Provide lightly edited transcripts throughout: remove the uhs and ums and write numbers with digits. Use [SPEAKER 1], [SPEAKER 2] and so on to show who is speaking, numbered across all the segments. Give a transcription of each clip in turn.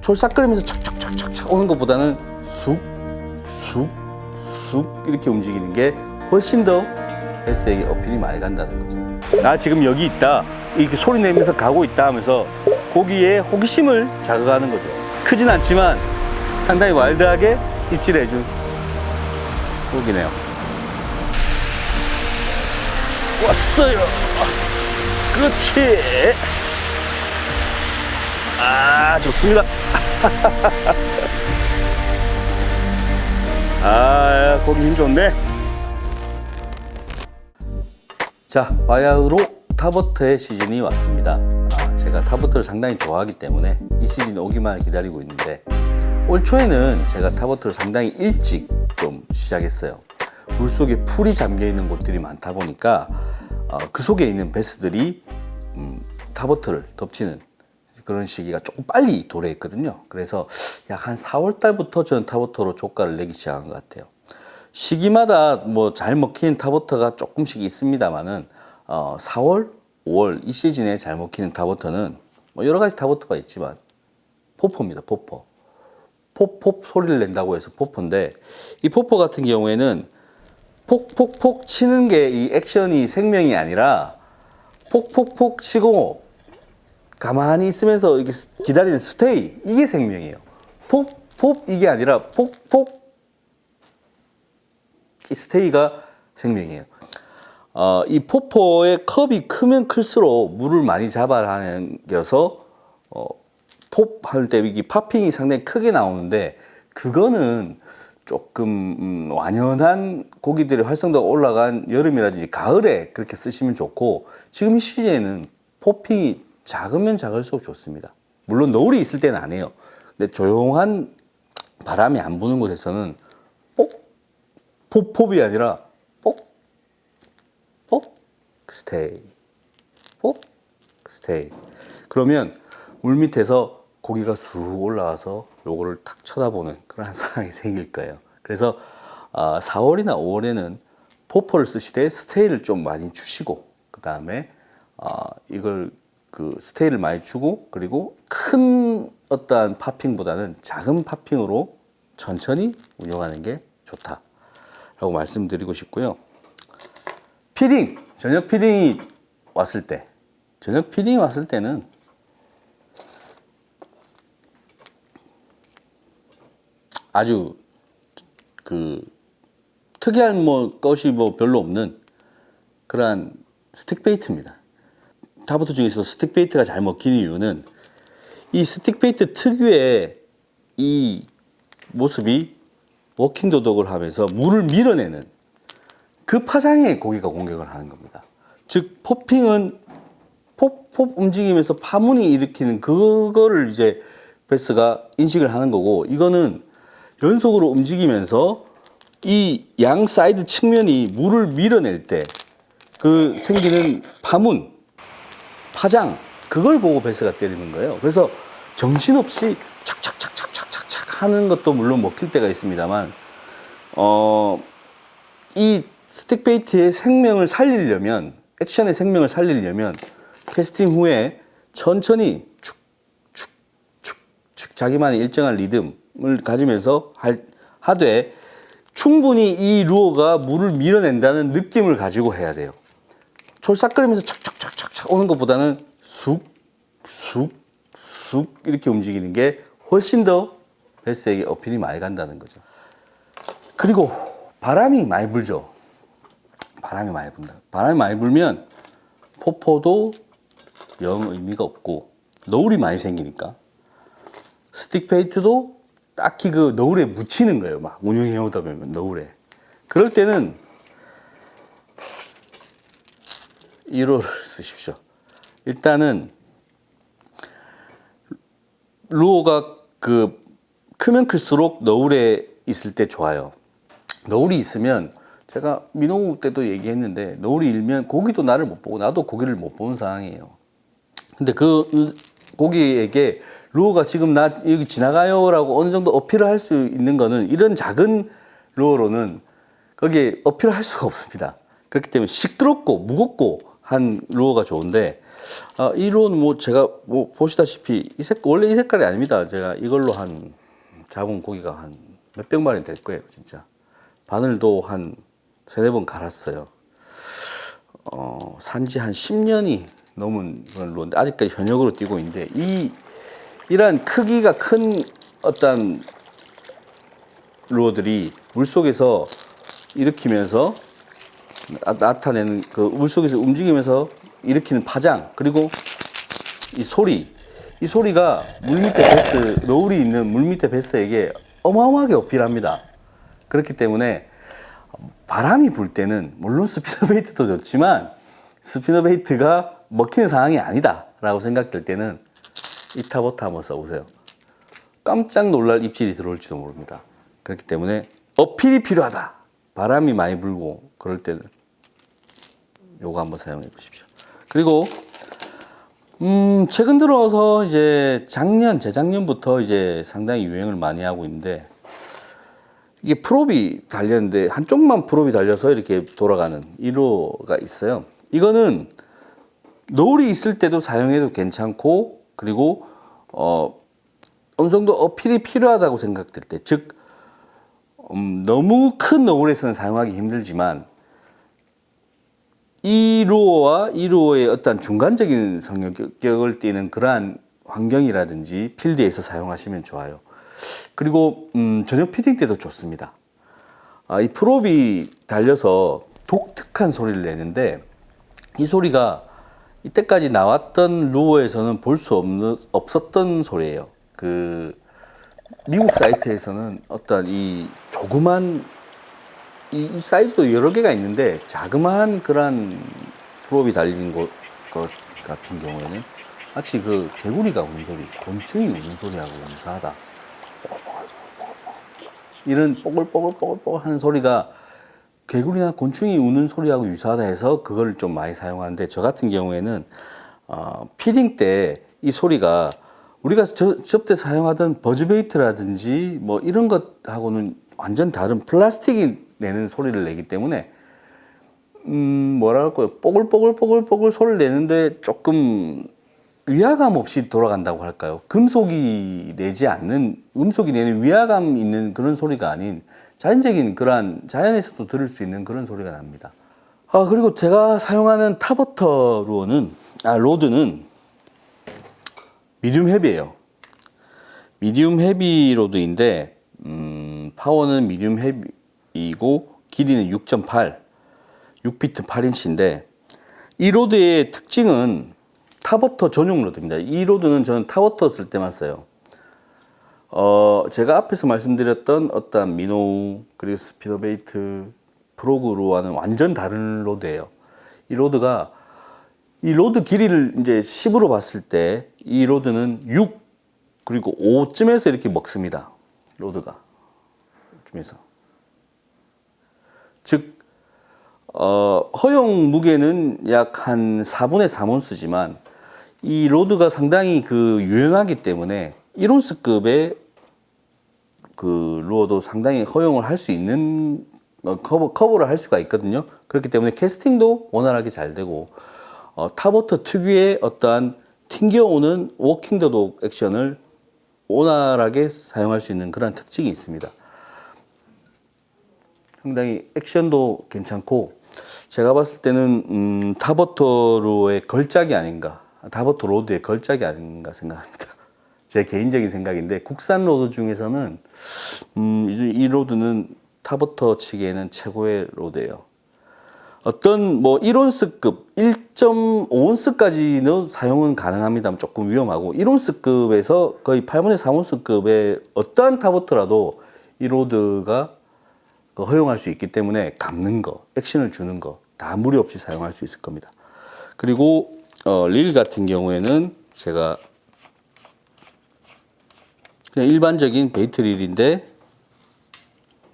[SPEAKER 1] 촐싹거리면서 착착착착착 오는 것보다는 쑥쑥 이렇게 움직이는 게 훨씬 더 베스에게 어필이 많이 간다는 거죠. 나 지금 여기 있다, 이렇게 소리 내면서 가고 있다 하면서 고기의 호기심을 자극하는 거죠. 크진 않지만 상당히 와일드하게 입질해준 고기네요. 왔어요. 그렇지. 아, 좋습니다. 아, 고기 힘 좋네. 자, 바야흐로 탑워터의 시즌이 왔습니다. 제가 탑워터를 상당히 좋아하기 때문에 이 시즌이 오기만 기다리고 있는데, 올 초에는 제가 탑워터를 상당히 일찍 좀 시작했어요. 물속에 풀이 잠겨 있는 곳들이 많다 보니까 그 속에 있는 베스들이 탑워터를 덮치는 그런 시기가 조금 빨리 도래했거든요. 그래서 약 한 4월 달부터 저는 탑워터로 조가를 내기 시작한 것 같아요. 시기마다 뭐 잘 먹히는 탑워터가 조금씩 있습니다만은 4월, 5월 이 시즌에 잘 먹히는 탑워터는 뭐 여러 가지 탑워터가 있지만 포포입니다. 포포. 폭폭 소리를 낸다고 해서 포포인데, 이 포포 같은 경우에는 폭폭폭 치는 게 이 액션이 생명이 아니라 폭폭폭 치고 가만히 있으면서 이렇게 기다리는 스테이, 이게 생명이에요. 폭폭 이게 아니라 폭폭 이 스테이가 생명이에요. 이 포포의 컵이 크면 클수록 물을 많이 잡아당겨서 pop 할 때 이게 파핑이 상당히 크게 나오는데, 그거는 조금 완연한 고기들의 활성도가 올라간 여름이라든지 가을에 그렇게 쓰시면 좋고, 지금 이 시즌에는 포핑이 작으면 작을수록 좋습니다. 물론 노을이 있을 때는 안 해요. 근데 조용한 바람이 안 부는 곳에서는 pop이 아니라 pop stay, pop stay. 그러면 물 밑에서 고기가 쑥 올라와서 요거를 탁 쳐다보는 그런 상황이 생길 거예요. 그래서 4월이나 5월에는 포포를 쓰시되 스테이를 좀 많이 주시고, 그 다음에 이걸 그 스테이를 많이 주고, 그리고 큰 어떠한 파핑보다는 작은 파핑으로 천천히 운영하는 게 좋다라고 말씀드리고 싶고요. 피딩, 저녁 피딩이 왔을 때는 아주 그 특이한 것이 별로 없는 그러한 스틱 베이트입니다. 탑워터 중에서도 스틱 베이트가 잘 먹히는 이유는 이 스틱 베이트 특유의 이 모습이 워킹 도덕을 하면서 물을 밀어내는 그 파장에 고기가 공격을 하는 겁니다. 즉 포핑은 폭 움직이면서 파문이 일으키는 그거를 이제 베스가 인식을 하는 거고, 이거는 연속으로 움직이면서 이 양 사이드 측면이 물을 밀어낼 때 그 생기는 파문, 파장, 그걸 보고 베스가 때리는 거예요. 그래서 정신없이 착착착착착착착 하는 것도 물론 먹힐 때가 있습니다만, 이 스틱 베이트의 생명을 살리려면, 액션의 생명을 살리려면 캐스팅 후에 천천히 축축축축 자기만의 일정한 리듬을 가지면서 하되, 충분히 이 루어가 물을 밀어낸다는 느낌을 가지고 해야 돼요. 촐싹거리면서 착착착착착 오는 것보다는 쑥 이렇게 움직이는 게 훨씬 더 베스에게 어필이 많이 간다는 거죠. 그리고 바람이 많이 불죠. 바람이 많이 분다. 바람이 많이 불면 포포도 영 의미가 없고, 너울이 많이 생기니까 스틱 베이트도 딱히 그 너울에 묻히는 거예요. 막 운영해 오다 보면 너울에. 그럴 때는 1호를 쓰십시오. 일단은 루어가 그 크면 클수록 너울에 있을 때 좋아요. 너울이 있으면, 제가 민호 때도 얘기했는데, 너울이 일면 고기도 나를 못 보고 나도 고기를 못 보는 상황이에요. 근데 그 고기에게 루어가 지금 나 여기 지나가요 라고 어느 정도 어필을 할 수 있는 거는, 이런 작은 루어로는 거기에 어필을 할 수가 없습니다. 그렇기 때문에 시끄럽고 무겁고 한 루어가 좋은데 이 루어는 뭐 제가 뭐 보시다시피 원래 이 색깔이 아닙니다. 제가 이걸로 한 잡은 고기가 한 몇백 마리 될 거예요, 진짜. 바늘도 한 세네 번 갈았어요. 산지 한 10년이 넘은 그런 루어인데 아직까지 현역으로 뛰고 있는데 이러한 크기가 큰 어떤 루어들이 물속에서 일으키면서 나타내는 그 물속에서 움직이면서 일으키는 파장 그리고 이 소리가 물밑에 베스 너울이 있는 물밑에 베스에게 어마어마하게 어필합니다. 그렇기 때문에 바람이 불 때는 물론 스피너베이트도 좋지만 스피너베이트가 먹히는 상황이 아니다 라고 생각될 때는 이 타버터 한번 써보세요. 깜짝 놀랄 입질이 들어올지도 모릅니다. 그렇기 때문에 어필이 필요하다. 바람이 많이 불고 그럴 때는 요거 한번 사용해 보십시오. 그리고 최근 들어서 이제 재작년부터 이제 상당히 유행을 많이 하고 있는데 이게 프롭이 달렸는데 한쪽만 프롭이 달려서 이렇게 돌아가는 1호가 있어요. 이거는 노을이 있을 때도 사용해도 괜찮고 그리고 어느 정도 어필이 필요하다고 생각될 때, 즉 너무 큰 노을에서는 사용하기 힘들지만 이 루어와 이 루어의 어떤 중간적인 성격을 띠는 그러한 환경이라든지 필드에서 사용하시면 좋아요. 그리고 저녁 피딩 때도 좋습니다. 이 프롭이 달려서 독특한 소리를 내는데 이 소리가 이때까지 나왔던 루어에서는 볼 수 없었던 소리예요. 그 미국 사이트에서는 어떤 이 조그만 이 사이즈도 여러 개가 있는데 자그마한 그런 프롭이 달린 것 같은 경우에는 마치 그 개구리가 우는 소리, 곤충이 우는 소리하고 유사하다. 이런 뽀글뽀글 하는 소리가 개구리나 곤충이 우는 소리하고 유사하다 해서 그걸 좀 많이 사용하는데 저 같은 경우에는 피딩 때 이 소리가 우리가 접대 사용하던 버즈베이트라든지 뭐 이런 것하고는 완전 다른 플라스틱이 내는 소리를 내기 때문에 뭐라 할까요? 뽀글뽀글 소리를 내는데 조금 위화감 없이 돌아간다고 할까요? 금속이 내지 않는, 음속이 내는 위화감 있는 그런 소리가 아닌 자연적인 그러한 자연에서도 들을 수 있는 그런 소리가 납니다. 그리고 제가 사용하는 타버터 로드는 미디움 헤비예요. 미디움 헤비 로드인데 파워는 미디움 헤비이고 길이는 6.8, 6피트 8인치인데 이 로드의 특징은 타버터 전용 로드입니다. 이 로드는 저는 타버터 쓸 때만 써요. 제가 앞에서 말씀드렸던 어떤 미노우 그리고 스피너베이트 프로그루와는 완전 다른 로드예요. 이 로드 길이를 이제 10으로 봤을 때 이 로드는 6 그리고 5쯤에서 이렇게 먹습니다. 로드가 쯤에서. 즉 허용 무게는 약 한 4분의 3온스지만 이 로드가 상당히 유연하기 때문에 1온스급의 그 루어도 상당히 허용을 할 수 있는 커버를 할 수가 있거든요. 그렇기 때문에 캐스팅도 원활하게 잘 되고 타버터 특유의 어떠한 튕겨오는 워킹 더독 액션을 원활하게 사용할 수 있는 그런 특징이 있습니다. 상당히 액션도 괜찮고 제가 봤을 때는 타버터로의 걸작이 아닌가, 타버터 로드의 걸작이 아닌가 생각합니다. 제 개인적인 생각인데 국산 로드 중에서는 이 로드는 타버터 측에는 최고의 로드예요. 어떤 뭐 1온스급, 1.5온스까지는 사용은 가능합니다만 조금 위험하고 1온스급에서 거의 8분의 3온스급의 어떠한 타버터라도 이 로드가 허용할 수 있기 때문에 감는 거, 액션을 주는 거 다 무리 없이 사용할 수 있을 겁니다. 그리고 릴 같은 경우에는 제가 그냥 일반적인 베이트 릴인데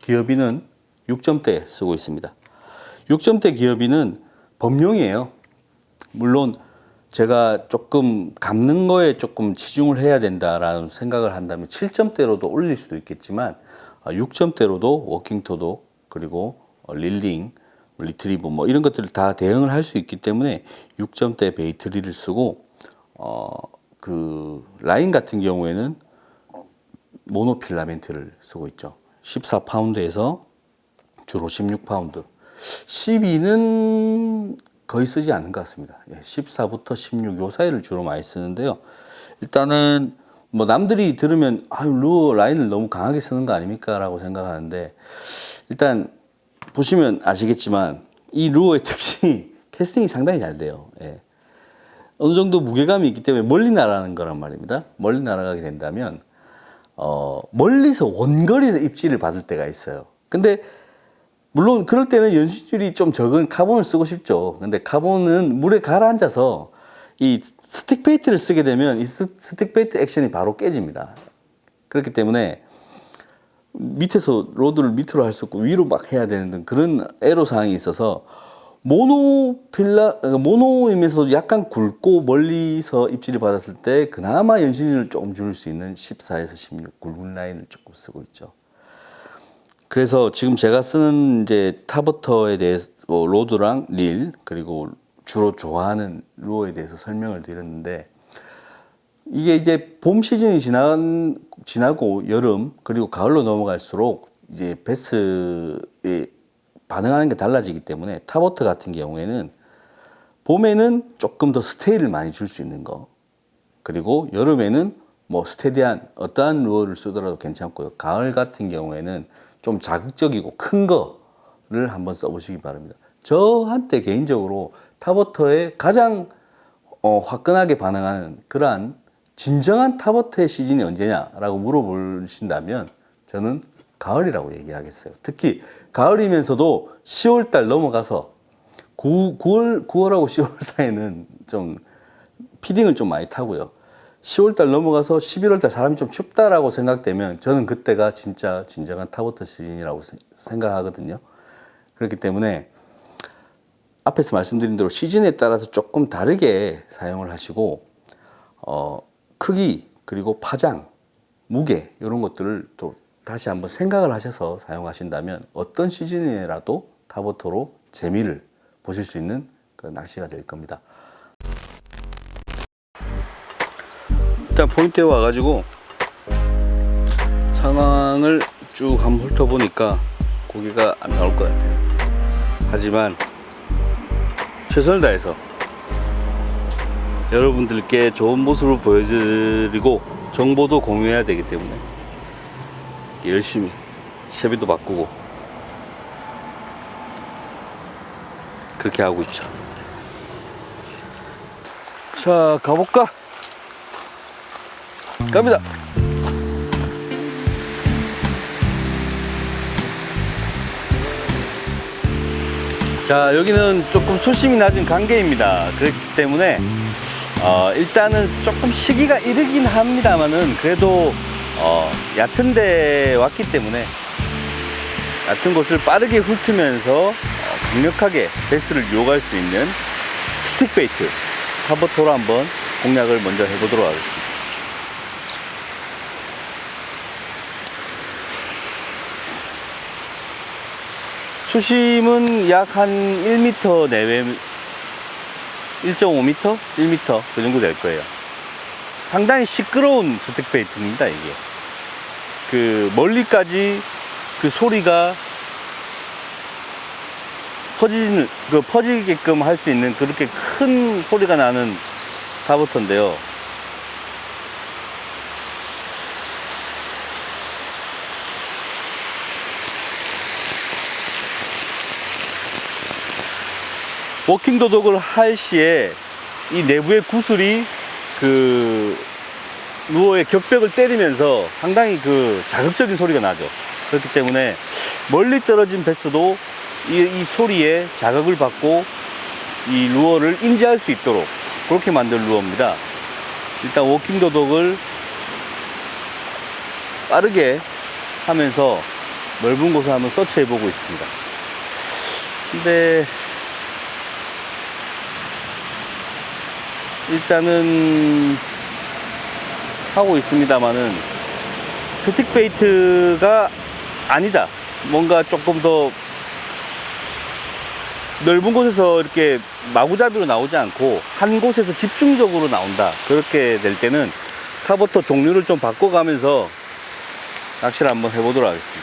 [SPEAKER 1] 기어비는 6점대 쓰고 있습니다. 6점대 기어비는 범용이에요. 물론 제가 조금 감는 거에 조금 치중을 해야 된다라는 생각을 한다면 7점대로도 올릴 수도 있겠지만 6점대로도 워킹 토독 그리고 릴링 리트리버 뭐 이런 것들을 다 대응을 할 수 있기 때문에 6점대 베이트리를 쓰고 그 라인 같은 경우에는 모노필라멘트를 쓰고 있죠. 14파운드에서 주로 16파운드. 12는 거의 쓰지 않는 것 같습니다. 14부터 16 요 사이를 주로 많이 쓰는데요. 일단은 뭐 남들이 들으면 루어 라인을 너무 강하게 쓰는 거 아닙니까? 라고 생각하는데 일단 보시면 아시겠지만 이 루어의 특징이 캐스팅이 상당히 잘 돼요. 예. 어느 정도 무게감이 있기 때문에 멀리 날아가는 거란 말입니다. 멀리 날아가게 된다면 멀리서 원거리에서 입질을 받을 때가 있어요. 근데 물론 그럴 때는 연신율이 좀 적은 카본을 쓰고 싶죠. 근데 카본은 물에 가라앉아서 이 스틱 베이트를 쓰게 되면 이 스틱 베이트 액션이 바로 깨집니다. 그렇기 때문에 밑에서 로드를 밑으로 할 수 없고 위로 막 해야 되는 등 그런 애로사항이 있어서 모노이면서도 약간 굵고 멀리서 입질을 받았을 때 그나마 연신율을 조금 줄일 수 있는 14에서 16 굵은 라인을 조금 쓰고 있죠. 그래서 지금 제가 쓰는 이제 타버터에 대해서 로드랑 릴 그리고 주로 좋아하는 루어에 대해서 설명을 드렸는데 이게 이제 봄 시즌이 지나고 여름 그리고 가을로 넘어갈수록 이제 베스에 반응하는 게 달라지기 때문에 타버터 같은 경우에는 봄에는 조금 더 스테이를 많이 줄 수 있는 거 그리고 여름에는 뭐 스테디한 어떠한 루어를 쓰더라도 괜찮고요. 가을 같은 경우에는 좀 자극적이고 큰 거를 한번 써보시기 바랍니다. 저한테 개인적으로 타버터에 가장 화끈하게 반응하는 그러한 진정한 타버터의 시즌이 언제냐라고 물어보신다면 저는 가을이라고 얘기하겠어요. 특히 가을이면서도 10월달 넘어가서 9월하고 10월 사이에는 좀 피딩을 좀 많이 타고요. 10월달 넘어가서 11월달 사람이 좀 춥다라고 생각되면 저는 그때가 진짜 진정한 타버터 시즌이라고 생각하거든요. 그렇기 때문에 앞에서 말씀드린 대로 시즌에 따라서 조금 다르게 사용을 하시고 크기 그리고 파장, 무게 이런 것들을 또 다시 한번 생각을 하셔서 사용하신다면 어떤 시즌이라도 타버터로 재미를 보실 수 있는 그 낚시가 될 겁니다. 일단 포인트에 와가지고 상황을 쭉 한번 훑어보니까 고기가 안 나올 것 같아요. 하지만 최선을 다해서 여러분들께 좋은 모습을 보여드리고 정보도 공유해야 되기 때문에 열심히 채비도 바꾸고 그렇게 하고 있죠. 자, 가볼까? 갑니다. 자, 여기는 조금 수심이 낮은 강계입니다. 그렇기 때문에 일단은 조금 시기가 이르긴 합니다만은 그래도 얕은 데 왔기 때문에 얕은 곳을 빠르게 훑으면서 강력하게 베스를 유혹할 수 있는 스틱 베이트 타버터로 한번 공략을 먼저 해보도록 하겠습니다. 수심은 약 한 1m 내외, 1.5m? 1m 그 정도 될 거예요. 상당히 시끄러운 스틱 베이트입니다. 이게 그 멀리까지 그 소리가 퍼지게끔 할 수 있는 그렇게 큰 소리가 나는 타버터인데요. 워킹 도둑을 할 시에 이 내부의 구슬이 그 루어의 격벽을 때리면서 상당히 그 자극적인 소리가 나죠. 그렇기 때문에 멀리 떨어진 베스도 이 소리에 자극을 받고 이 루어를 인지할 수 있도록 그렇게 만든 루어입니다. 일단 워킹 도둑을 빠르게 하면서 넓은 곳을 한번 서치해 보고 있습니다. 근데 일단은 하고 있습니다만은 스틱 베이트가 아니다, 뭔가 조금 더 넓은 곳에서 이렇게 마구잡이로 나오지 않고 한 곳에서 집중적으로 나온다, 그렇게 될 때는 타버터 종류를 좀 바꿔가면서 낚시를 한번 해보도록 하겠습니다.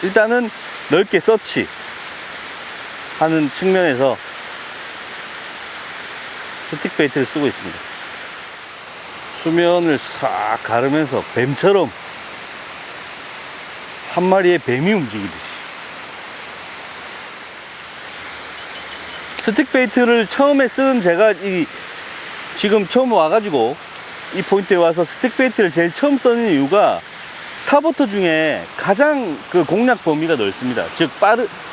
[SPEAKER 1] 일단은 넓게 서치 하는 측면에서 스틱 베이트를 쓰고 있습니다. 수면을 싹 가르면서 뱀처럼 한 마리의 뱀이 움직이듯이. 스틱 베이트를 처음에 쓴 제가 지금 처음 와가지고 이 포인트에 와서 스틱 베이트를 제일 처음 쓰는 이유가 타버터 중에 가장 그 공략 범위가 넓습니다. 즉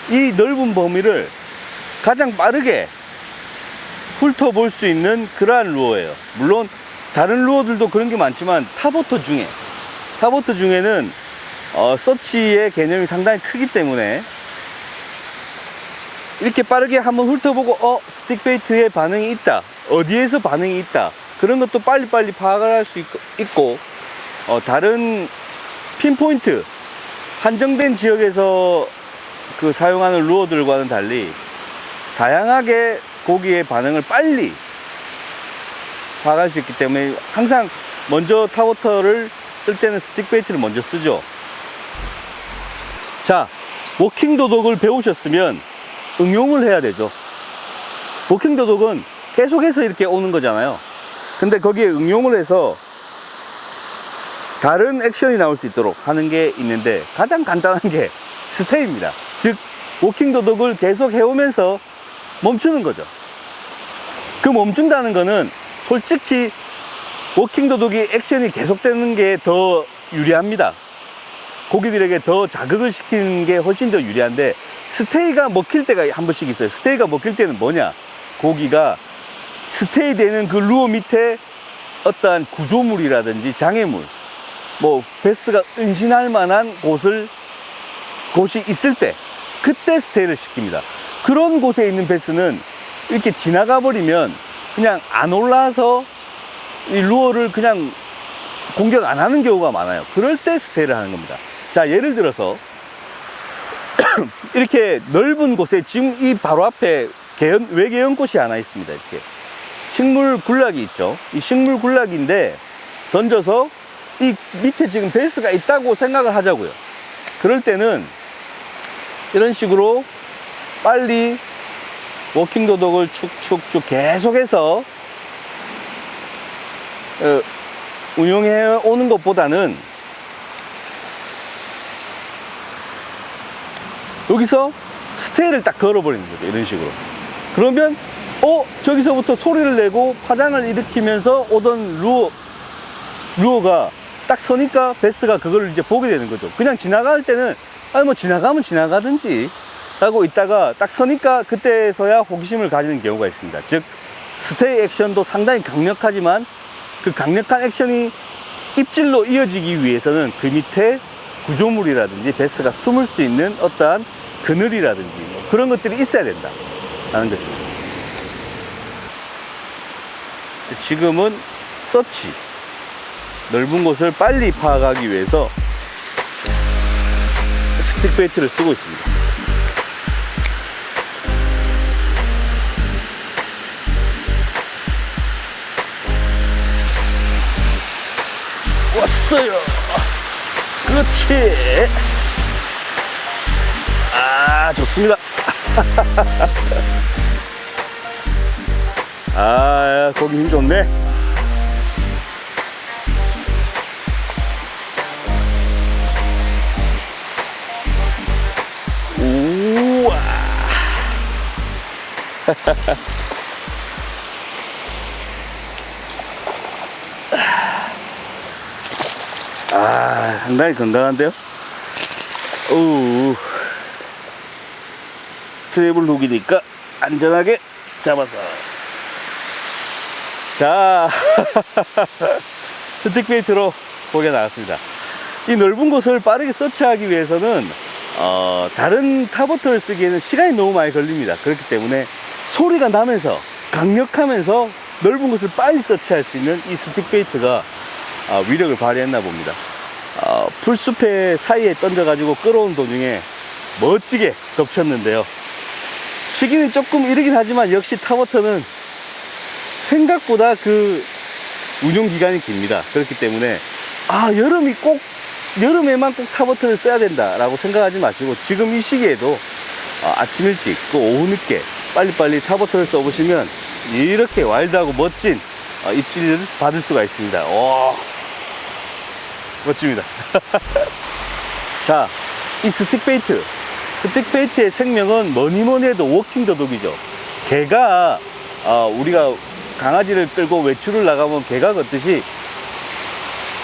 [SPEAKER 1] 이 넓은 범위를 가장 빠르게 훑어볼 수 있는 그러한 루어예요. 물론 다른 루어들도 그런 게 많지만 타버터 중에는 서치의 개념이 상당히 크기 때문에 이렇게 빠르게 한번 훑어보고 스틱 베이트의 반응이 있다, 어디에서 반응이 있다, 그런 것도 빨리빨리 파악을 할 수 있고 다른 핀포인트 한정된 지역에서 그 사용하는 루어들과는 달리 다양하게 고기의 반응을 빨리 파악할 수 있기 때문에 항상 먼저 타워터를 쓸 때는 스틱 베이트를 먼저 쓰죠. 자, 워킹 도덕을 배우셨으면 응용을 해야 되죠. 워킹 도덕은 계속해서 이렇게 오는 거잖아요. 근데 거기에 응용을 해서 다른 액션이 나올 수 있도록 하는 게 있는데 가장 간단한 게 스테이입니다. 즉 워킹 도덕을 계속 해오면서 멈추는 거죠. 그 멈춘다는 거는 솔직히 워킹 도덕이 액션이 계속되는 게 더 유리합니다. 고기들에게 더 자극을 시키는 게 훨씬 더 유리한데, 스테이가 먹힐 때가 한 번씩 있어요. 스테이가 먹힐 때는 뭐냐, 고기가 스테이 되는 그 루어 밑에 어떠한 구조물이라든지 장애물, 뭐 베스가 은신할 만한 곳이 있을 때, 그때 스테이를 시킵니다. 그런 곳에 있는 베스는 이렇게 지나가 버리면 그냥 안 올라와서 이 루어를 그냥 공격 안 하는 경우가 많아요. 그럴 때 스테이를 하는 겁니다. 자, 예를 들어서 이렇게 넓은 곳에 지금 이 바로 앞에 외계연꽃이 하나 있습니다. 이렇게 식물 군락이 있죠. 이 식물 군락인데 던져서 이 밑에 지금 베스가 있다고 생각을 하자고요. 그럴 때는 이런 식으로 빨리 워킹 도덕을 축축축 계속해서 운영해 오는 것보다는 여기서 스테이를 딱 걸어버리는 거죠. 이런 식으로. 그러면 저기서부터 소리를 내고 파장을 일으키면서 오던 루어가 딱 서니까 베스가 그걸 이제 보게 되는 거죠. 그냥 지나갈 때는 뭐 지나가면 지나가든지 하고 있다가 딱 서니까 그때서야 호기심을 가지는 경우가 있습니다. 즉 스테이 액션도 상당히 강력하지만 그 강력한 액션이 입질로 이어지기 위해서는 그 밑에 구조물이라든지 베스가 숨을 수 있는 어떠한 그늘이라든지 뭐 그런 것들이 있어야 된다라는 것입니다. 지금은 서치, 넓은 곳을 빨리 파악하기 위해서 스틱 베이트를 쓰고 있습니다. 왔어요. 그렇지. 좋습니다. 고기 힘 좋네. 우와. 상당히 건강한데요? 트래블 훅이니까 안전하게 잡아서. 자, 스틱 베이트로 고기가 나왔습니다. 이 넓은 곳을 빠르게 서치하기 위해서는 다른 타버터를 쓰기에는 시간이 너무 많이 걸립니다. 그렇기 때문에 소리가 나면서 강력하면서 넓은 곳을 빨리 서치할 수 있는 이 스틱 베이트가 위력을 발휘했나 봅니다. 풀숲의 사이에 던져가지고 끌어온 도중에 멋지게 덮쳤는데요. 시기는 조금 이르긴 하지만 역시 타버터는 생각보다 그 운용 기간이 깁니다. 그렇기 때문에 여름에만 꼭 타버터를 써야 된다라고 생각하지 마시고 지금 이 시기에도 아침 일찍 또 오후 늦게 빨리빨리 타버터를 써보시면 이렇게 와일드하고 멋진 입질을 받을 수가 있습니다. 오, 멋집니다. 자, 이 스틱베이트의 생명은 뭐니뭐니 해도 워킹 더독이죠. 개가 우리가 강아지를 끌고 외출을 나가면 개가 걷듯이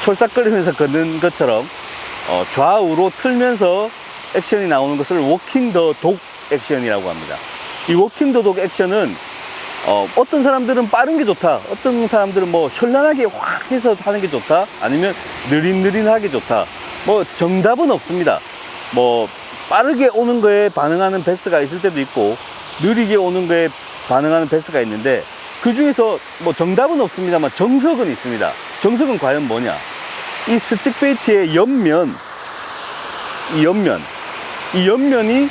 [SPEAKER 1] 촐싹거리면서 걷는 것처럼 좌우로 틀면서 액션이 나오는 것을 워킹 더 독 액션이라고 합니다. 이 워킹 더 독 액션은 어떤 사람들은 빠른 게 좋다, 어떤 사람들은 뭐 현란하게 확 해서 하는 게 좋다, 아니면 느릿느릿하게 좋다, 뭐 정답은 없습니다. 뭐 빠르게 오는 거에 반응하는 베스가 있을 때도 있고 느리게 오는 거에 반응하는 베스가 있는데 그 중에서 뭐 정답은 없습니다만 정석은 있습니다. 정석은 과연 뭐냐? 이 스틱베이트의 옆면, 이 옆면이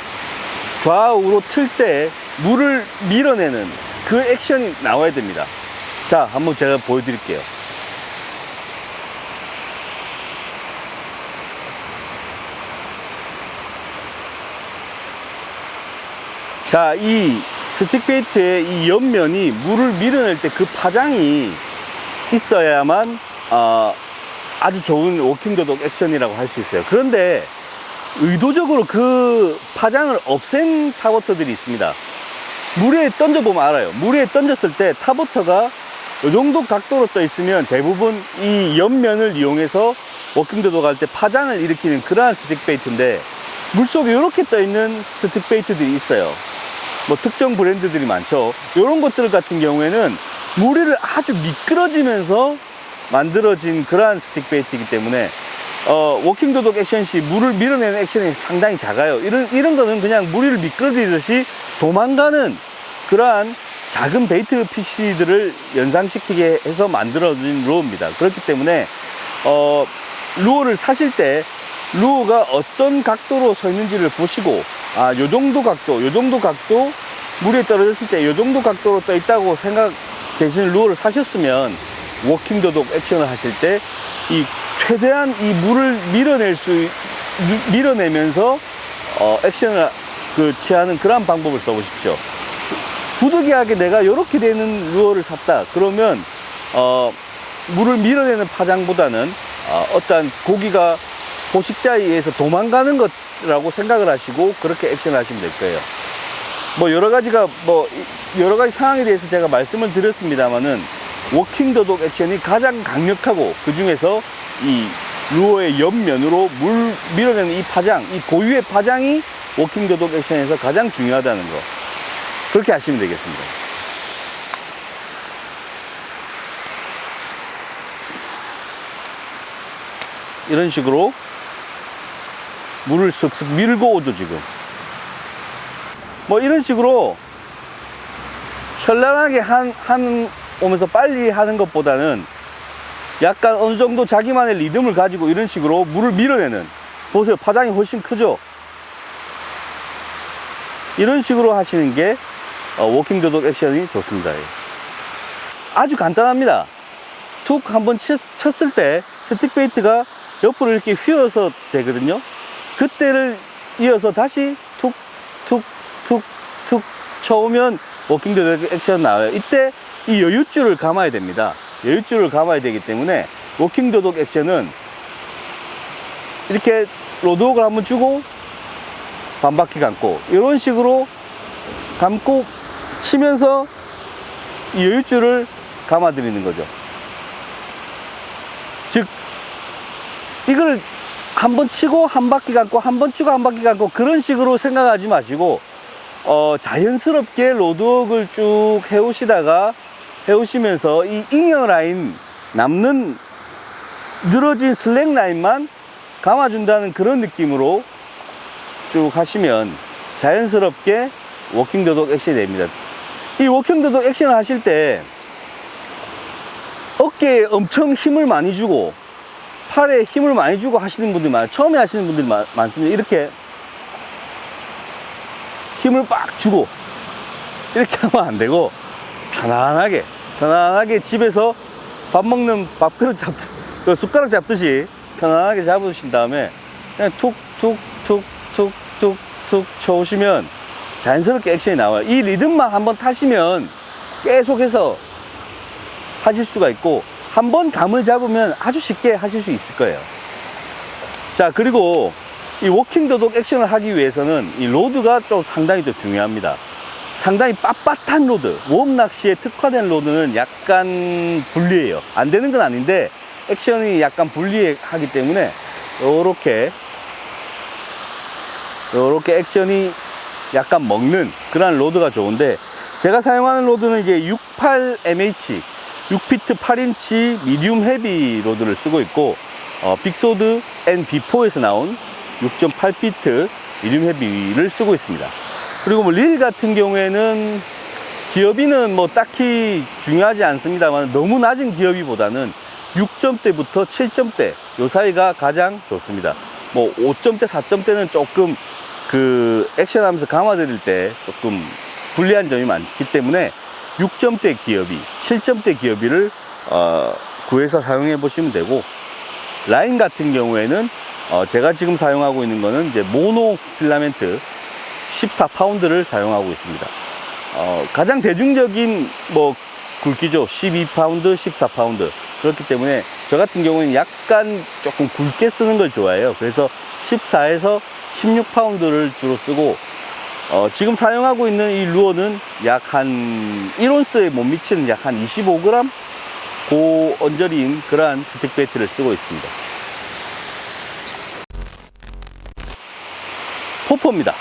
[SPEAKER 1] 좌우로 틀 때 물을 밀어내는 그 액션이 나와야 됩니다. 자, 한번 제가 보여드릴게요. 자, 이 스틱베이트의 이 옆면이 물을 밀어낼 때 그 파장이 있어야만 아주 좋은 워킹 더독 액션이라고 할 수 있어요. 그런데 의도적으로 그 파장을 없앤 타버터들이 있습니다. 물에 던져보면 알아요. 물에 던졌을 때 타버터가 이 정도 각도로 떠 있으면 대부분 이 옆면을 이용해서 워킹 더독 할 때 파장을 일으키는 그러한 스틱베이트인데 물속에 이렇게 떠 있는 스틱베이트들이 있어요. 뭐 특정 브랜드들이 많죠. 이런 것들 같은 경우에는 무리를 아주 미끄러지면서 만들어진 그러한 스틱베이트이기 때문에 워킹 더독 액션 시 물을 밀어내는 액션이 상당히 작아요. 이런 거는 그냥 무리를 미끄러지듯이 도망가는 그러한 작은 베이트 피쉬들을 연상시키게 해서 만들어진 루어입니다. 그렇기 때문에 루어를 사실 때 루어가 어떤 각도로 서 있는지를 보시고 요 정도 각도 물에 떨어졌을 때 요 정도 각도로 떠 있다고 생각되시는 루어를 사셨으면 워킹 더독 액션을 하실 때 이 최대한 이 물을 밀어내면서 액션을 취하는 그런 방법을 써보십시오. 부득이하게 내가 이렇게 되는 루어를 샀다 그러면 물을 밀어내는 파장보다는 어떠한 고기가 포식자에 의해서 도망가는 것이라고 생각을 하시고 그렇게 액션을 하시면 될 거예요. 뭐 여러 가지 상황에 대해서 제가 말씀을 드렸습니다만은 워킹 더독 액션이 가장 강력하고 그 중에서 이 루어의 옆면으로 물 밀어내는 이 파장, 이 고유의 파장이 워킹 더독 액션에서 가장 중요하다는 거, 그렇게 하시면 되겠습니다. 이런 식으로 물을 쓱쓱 밀고 오죠. 지금 뭐 이런 식으로 현란하게 오면서 빨리 하는 것보다는 약간 어느 정도 자기만의 리듬을 가지고 이런 식으로 물을 밀어내는, 보세요, 파장이 훨씬 크죠. 이런 식으로 하시는 게 워킹 더독 액션이 좋습니다. 아주 간단합니다. 툭 한번 쳤을 때 스틱베이트가 옆으로 이렇게 휘어서 되거든요. 그때를 이어서 다시 툭 툭 툭 툭 쳐오면 워킹 더독 액션 나와요. 이때 이 여윳줄을 감아야 됩니다. 여윳줄을 감아야 되기 때문에 워킹 더독 액션은 이렇게 로드웍을 한번 주고 반바퀴 감고 이런 식으로 감고 치면서 이 여윳줄을 감아 드리는 거죠. 즉 이걸 한번 치고 한 바퀴 감고 한 번 치고 한 바퀴 감고 그런 식으로 생각하지 마시고 자연스럽게 로드웍을 쭉 해오시면서 이 잉여 라인, 남는 늘어진 슬랙 라인만 감아준다는 그런 느낌으로 쭉 하시면 자연스럽게 워킹 더독 액션이 됩니다. 이 워킹 더독 액션을 하실 때 어깨에 엄청 힘을 많이 주고 팔에 힘을 많이 주고 하시는 분들이 많아요. 처음에 하시는 분들이 많습니다. 이렇게 힘을 빡 주고 이렇게 하면 안 되고 편안하게 집에서 밥 먹는 밥그릇 그 숟가락 잡듯이 편안하게 잡으신 다음에 그냥 툭툭툭툭툭툭 쳐오시면 자연스럽게 액션이 나와요. 이 리듬만 한번 타시면 계속해서 하실 수가 있고, 한번 감을 잡으면 아주 쉽게 하실 수 있을 거예요. 자, 그리고 이 워킹 더독 액션을 하기 위해서는 이 로드가 좀 상당히 더 중요합니다. 상당히 빳빳한 로드, 웜 낚시에 특화된 로드는 약간 불리해요. 안 되는 건 아닌데 액션이 약간 불리하기 때문에 요렇게 액션이 약간 먹는 그런 로드가 좋은데, 제가 사용하는 로드는 이제 68mh 6피트 8인치 미디움 헤비 로드를 쓰고 있고, 빅소드 NB4에서 나온 6.8피트 미디움 헤비를 쓰고 있습니다. 그리고 뭐 릴 같은 경우에는 기어비는 뭐 딱히 중요하지 않습니다만, 너무 낮은 기어비보다는 6점대부터 7점대 요 사이가 가장 좋습니다. 뭐 5점대 4점대는 조금 그 액션 하면서 감아드릴 때 조금 불리한 점이 많기 때문에 6점대 기어비, 7점대 기어비를 구해서 사용해 보시면 되고, 라인 같은 경우에는 제가 지금 사용하고 있는 거는 이제 모노 필라멘트 14파운드를 사용하고 있습니다. 가장 대중적인 뭐 굵기죠. 12파운드, 14파운드. 그렇기 때문에 저 같은 경우는 약간 조금 굵게 쓰는 걸 좋아해요. 그래서 14에서 16파운드를 주로 쓰고, 지금 사용하고 있는 이 루어는 약 한 1온스에 못 미치는 약 한 25g 고언저리인 그러한 스틱 베이트를 쓰고 있습니다. 포퍼입니다.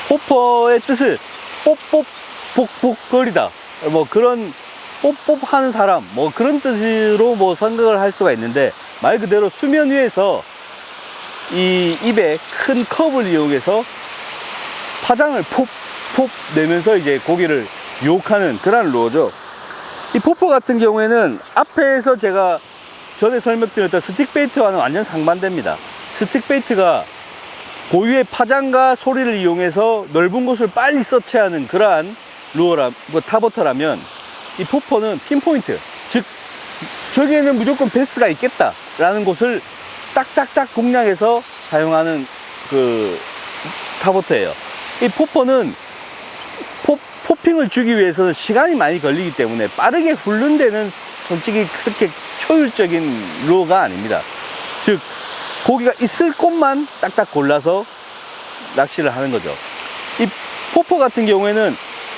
[SPEAKER 1] 포퍼의 뜻은 뽁뽁 복복거리다, 뭐 그런 뽁뽁 하는 사람, 뭐 그런 뜻으로 뭐 생각을 할 수가 있는데, 말 그대로 수면 위에서 이 입에 큰 컵을 이용해서 파장을 폭폭 내면서 이제 고기를 유혹하는 그런 루어죠. 이 포퍼 같은 경우에는 앞에서 제가 전에 설명드렸던 스틱 베이트와는 완전 상반됩니다. 스틱 베이트가 고유의 파장과 소리를 이용해서 넓은 곳을 빨리 서치하는 그러한 타버터라면, 이 포퍼는 핀포인트, 즉 저기에는 무조건 베스가 있겠다 라는 곳을 딱딱딱 공략해서 사용하는 그 타버터예요. 이 포퍼는 포핑을 주기 위해서는 시간이 많이 걸리기 때문에 빠르게 훑는 데는 솔직히 그렇게 효율적인 루어가 아닙니다. 즉 고기가 있을 곳만 딱딱 골라서 낚시를 하는 거죠. 이 포퍼 같은 경우에는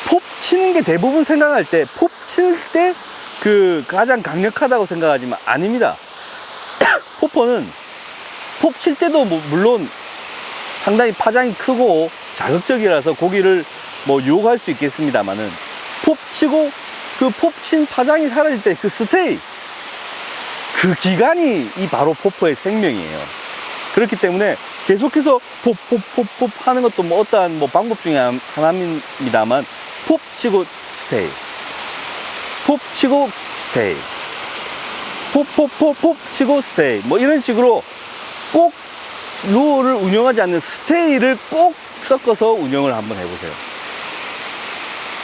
[SPEAKER 1] 폼 치는 게 대부분 생각할 때 폼 칠 때 그 가장 강력하다고 생각하지만 아닙니다. 포퍼는 폼 칠 때도 물론 상당히 파장이 크고 자극적이라서 고기를 뭐 유혹할 수 있겠습니다만은, 폼 치고 그 폼 친 파장이 사라질 때 그 스테이, 그 기간이 이 바로 포퍼의 생명이에요. 그렇기 때문에 계속해서 poppopopop 하는 것도 뭐 어떠한 뭐 방법 중에 하나입니다만, 팝 치고 스테이, 팝 치고 스테이, poppopopop 치고 스테이, 뭐 이런 식으로 꼭 루어를 운영하지 않는 스테이를 꼭 섞어서 운영을 한번 해보세요.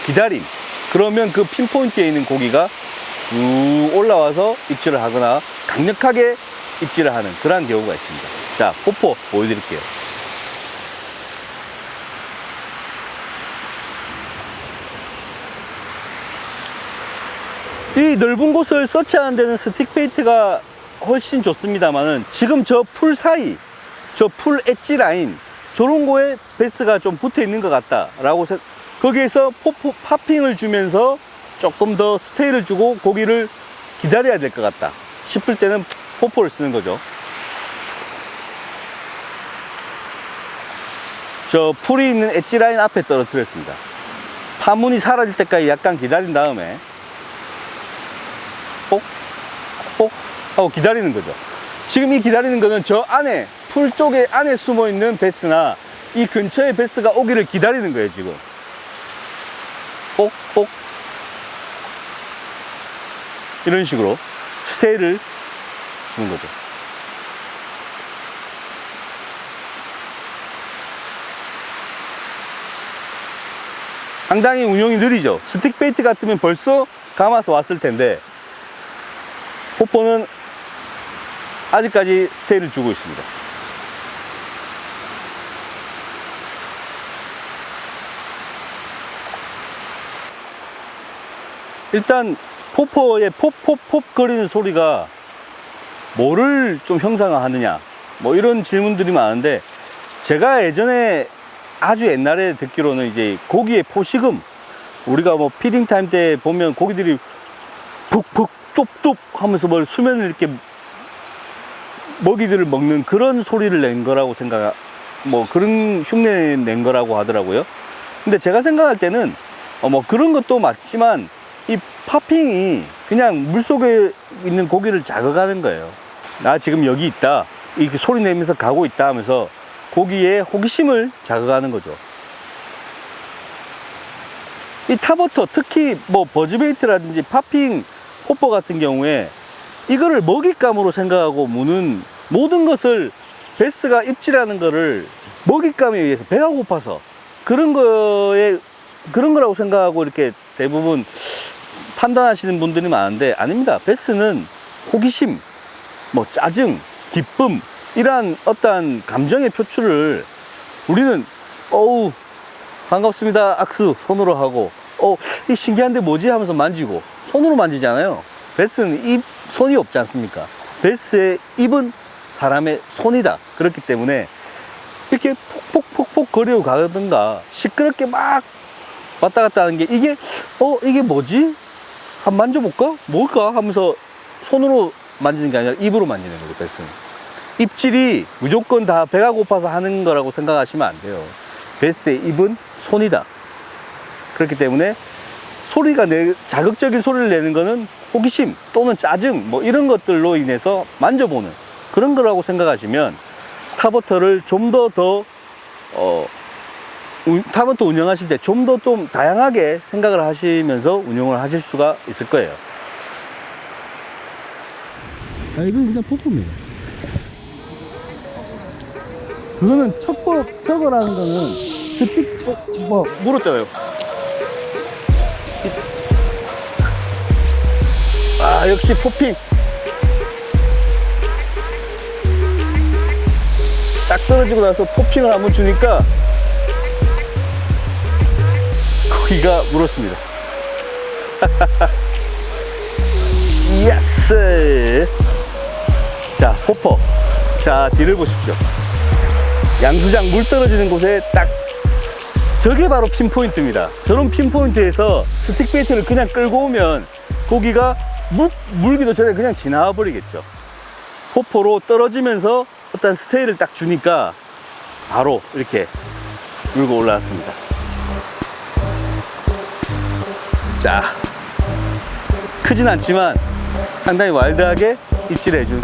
[SPEAKER 1] 기다림, 그러면 그 핀포인트에 있는 고기가 쭉 올라와서 입질을 하거나 강력하게 입질을 하는 그러한 경우가 있습니다. 자, 포퍼 보여드릴게요. 이 넓은 곳을 서치하는 데는 스틱 베이트가 훨씬 좋습니다만은, 지금 저 풀 사이, 저 풀 엣지 라인, 저런 거에 베스가 좀 붙어 있는 것 같다라고 거기에서 파핑을 주면서 조금 더 스테이를 주고 고기를 기다려야 될 것 같다 싶을 때는 포퍼를 쓰는 거죠. 저 풀이 있는 엣지 라인 앞에 떨어뜨렸습니다. 파문이 사라질 때까지 약간 기다린 다음에 뽁뽁 하고 기다리는 거죠. 지금 이 기다리는 거는 저 안에, 풀 쪽에 안에 숨어 있는 베스나 이 근처에 베스가 오기를 기다리는 거예요. 지금 뽁뽁 이런 식으로 스테이를 주는 거죠. 상당히 운용이 느리죠. 스틱 베이트 같으면 벌써 감아서 왔을 텐데 포포는 아직까지 스테이를 주고 있습니다. 일단 포포의 poppoppop 거리는 소리가 뭐를 좀 형상화하느냐 뭐 이런 질문들이 많은데, 제가 예전에 아주 옛날에 듣기로는 이제 고기의 포식음, 우리가 뭐 피딩 타임 때 보면 고기들이 푹푹 좁좁 하면서 뭘 수면을 이렇게 먹이들을 먹는 그런 소리를 낸 거라고 뭐 그런 흉내 낸 거라고 하더라고요. 근데 제가 생각할 때는 뭐 그런 것도 맞지만 이 파핑이 그냥 물속에 있는 고기를 자극하는 거예요. 나 지금 여기 있다, 이렇게 소리 내면서 가고 있다 하면서 고기의 호기심을 자극하는 거죠. 이 탑워터, 특히 뭐 버즈베이트라든지 파핑 포퍼 같은 경우에 이거를 먹잇감으로 생각하고 무는 모든 것을, 베스가 입질하는 거를 먹잇감에 의해서 배가 고파서 그런 거라고 생각하고 이렇게 대부분 판단하시는 분들이 많은데, 아닙니다. 베스는 호기심, 뭐 짜증, 기쁨, 이러한 어떠한 감정의 표출을 우리는 어우 반갑습니다 악수 손으로 하고, 이 신기한데 뭐지 하면서 만지고 손으로 만지잖아요. 베스는 입, 손이 없지 않습니까? 베스의 입은 사람의 손이다. 그렇기 때문에 이렇게 폭폭폭폭 거리고 가든가 시끄럽게 막 왔다 갔다 하는 게, 이게 뭐지? 한번 만져볼까? 뭘까? 하면서 손으로 만지는 게 아니라 입으로 만지는 거죠. 베스는 입질이 무조건 다 배가 고파서 하는 거라고 생각하시면 안 돼요. 베스의 입은 손이다. 그렇기 때문에 자극적인 소리를 내는 거는 호기심 또는 짜증 뭐 이런 것들로 인해서 만져보는 그런 거라고 생각하시면 탑워터를 좀 더 탑워터 운영하실 때 좀 더 좀 다양하게 생각을 하시면서 운영을 하실 수가 있을 거예요. 이건 그냥 포포입니다. 그거는 척거라는 거는 스틱, 물었잖아요. 역시 포핑. 딱 떨어지고 나서 포핑을 한번 주니까 고기가 물었습니다. 예스! 자, 포퍼. 자, 뒤를 보십시오. 양수장 물 떨어지는 곳에 딱, 저게 바로 핀포인트입니다. 저런 핀포인트에서 스틱 베이트를 그냥 끌고 오면 고기가 물기도 전에 그냥 지나와 버리겠죠. 포포로 떨어지면서 어떤 스테이를 딱 주니까 바로 이렇게 물고 올라왔습니다. 자, 크진 않지만 상당히 와일드하게 입질해준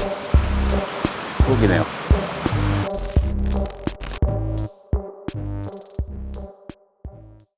[SPEAKER 1] 고기네요.